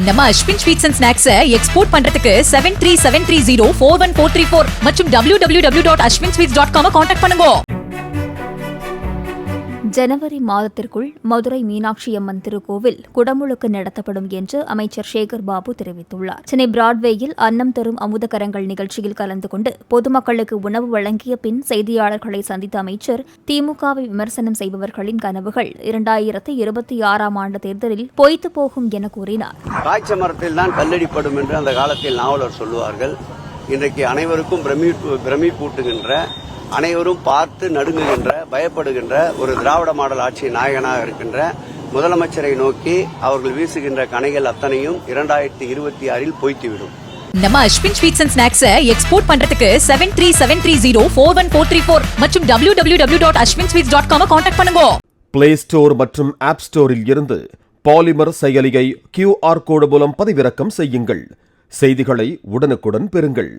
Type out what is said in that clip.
நம்ம Ashwin sweets and snacks export பண்றதுக்கு 7373041434 மற்றும் www.ashwinsweets.com கான்டாக்ட் பண்ணுங்க. ஜனவரி மாதத்திற்குள் மதுரை மீனாட்சி அம்மன் திருக்கோவில் குடமுழுக்கு நடத்தப்படும் என்று அமைச்சர் சேகர் பாபு தெரிவித்துள்ளார். சென்னை பிராட்வேயில் அன்னம் தரும் அமுதகரங்கள் நிகழ்ச்சியில் கலந்து கொண்டு பொதுமக்களுக்கு உணவு வழங்கிய பின் செய்தியாளர்களை சந்தித்த அமைச்சர், திமுகவை விமர்சனம் செய்பவர்களின் கனவுகள் 2026ஆம் ஆண்டு தேர்தலில் பொய்த்து போகும் என கூறினார். காய்ச்ச மரத்தில் தான் கல்லடிப்படும் என்று அந்த காலத்தில் நாவலர் சொல்லுவார்கள். இன்றைக்கு அனைவருக்கும் பிரமிப்பூட்டுகின்ற, அனைவரும் பார்த்து நடுங்குகின்ற, பயப்படுகின்ற ஒரு திராவிட மாடல் ஆட்சி நாயகனாக இருக்கின்ற முதலமைச்சரை நோக்கி அவர்கள் வீசுகின்ற கணைகள் அத்தனையும் 2026இல் பொய்த்துவிடும். நம்ம Ashwin sweets and snacks export பண்றதுக்கு 7373041434 மற்றும் www.ashwinsweets.com கான்டாக்ட் பண்ணுங்க. பிளே ஸ்டோர் மற்றும் ஆப் ஸ்டோரில் இருந்து பாலிமர் செயலியை QR கோடு மூலம் பதிவிறக்கம் செய்யுங்கள். செய்திகளை உடனுக்குடன் பெறுங்கள்.